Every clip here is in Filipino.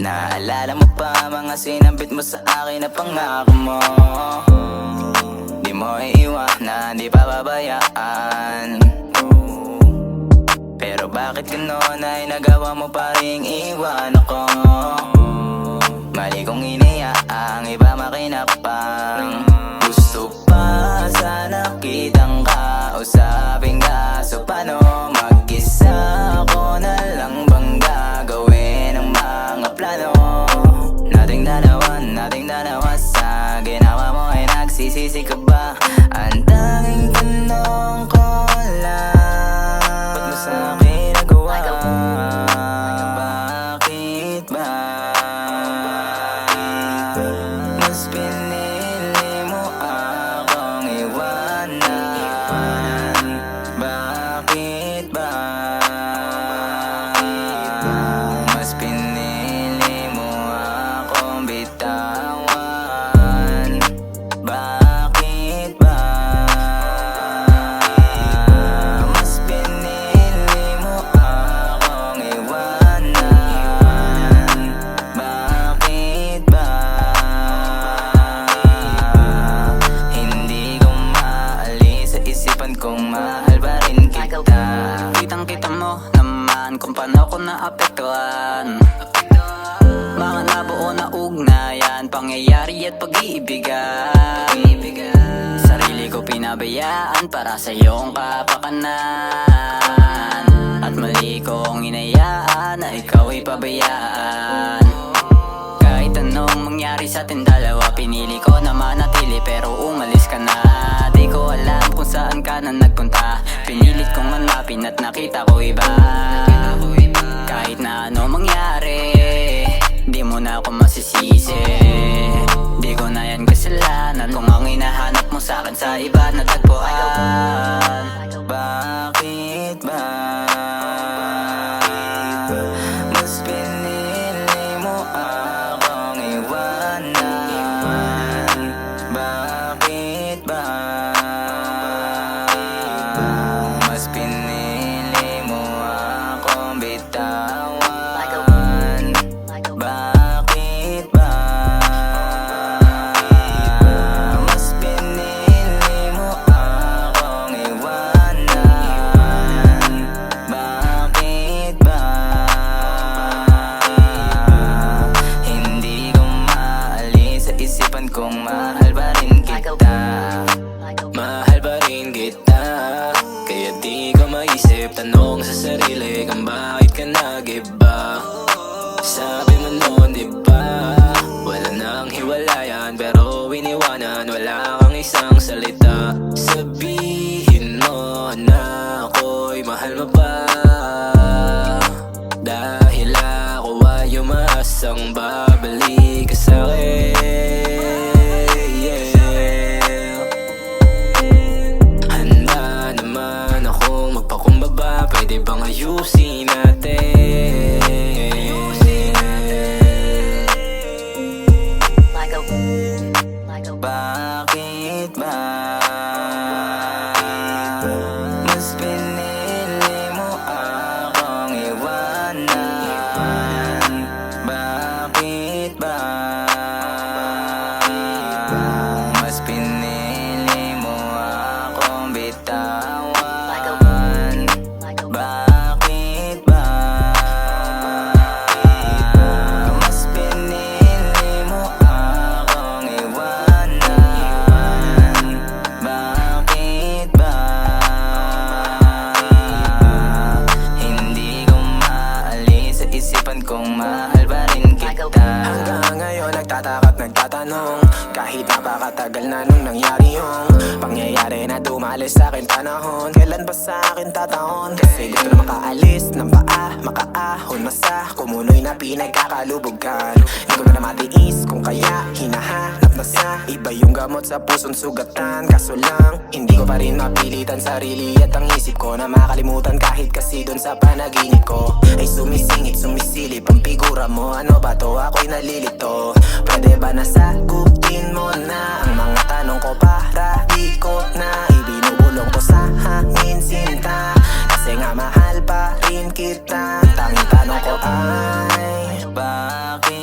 Naalala mo pa mga sinambit mo sa akin na pangako mo? Di mo iiwanan, di pababayaan. Pero bakit gano'n ay nagawa mo pa ring iwan ako? Mali kong iniyaang iba makinapang. Gusto pa sana kitang kausapin, kaso paano mag-isa? Ako na lang bang gagawin ang mga plano? Nating dalawa sa ginawa mo ay nagsisisi ka ba? Ang tanging tanong ko lang, ba't mo sa'kin nagawa? Bakit ba mas pinili mo akong iwanan? Bakit ba mas pinili mo akong bitawan? Bakit ba mas pinili mo akong iwanan? Bakit ba hindi ko maalis sa isipan kong mahal pa rin kita? Kitang-kita mo naman kung paano ko naapektuhan. Mga nabuo na ugnayan, pangyayari at pag-iibigan. Sarili ko pinabayaan para sa iyong kapakanan. At mali kong inayaan na ikaw ay pabayaan. Kahit anong mangyari sa ating dalawa, pinili ko na manatili pero umalis ka na. Di ko alam kung saan ka na nagpunta. Pinilit kong hanapin at nakita ko iba. Kahit na ano mangyari, di mo na ako masisisi. Di ko na yan kasalanan kung ang hinahanap mo sa'kin sa iba natagpuan. Bakit ba mas pinili mo akong iwanan? Bakit ba mas pinili mo akong bitawan? Bakit ba mas pinili mo akong iwanan? Bakit ba hindi ko maalis sa isipan kong mahal pa rin kita? Mahal pa rin kita, kaya di ko maisip tanong sa sarili kung bakit ka nag-iba. Sabi mo noon diba, wala nang hiwalayan, pero iniwanan, wala kang isang salita. Sabihin mo na ako'y mahal mo pa, dahil ako ay umaasang babalik ka sa'kin. Handa naman akong magpakumbaba, pwede bang ayusin natin? Bakit ba mas pinili mo akong iwanan? Bakit ba mas pinili mo akong bitawan? Bakit ba mas pinili mo akong iwanan? Bakit ba hindi ko maalis sa isipan kong mahal pa rin kita? Hanggang ngayon nagtataka at nagtatanong, kahit napakatagal na nung nangyari yung pangyayari na dumalis sa akin panahon. Kailan ba sa akin tataon? Kasi gusto na makaalis ng paa, makaahon masa kumunoy na pinagkakalubugan. Hindi ko na matiis kung kaya hinahanap na sa iba yung gamot sa pusong sugatan. Kaso lang, hindi ko pa rin mapilitan sarili at ang isip ko na makalimutan. Kahit kasi dun sa panaginip ko ay sumisingit, sumisilip ang figura mo. Ano ba to? Ako'y nalilito. Pwede ba nasagutin mo na ang mga tanong ko para di ko na ibinubulong ko sa hangin sinta? Kasi nga mahal pa rin kita. Tanging tanong ko ay bakit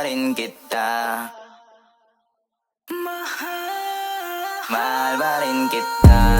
rin kita. Mahal pa rin kita.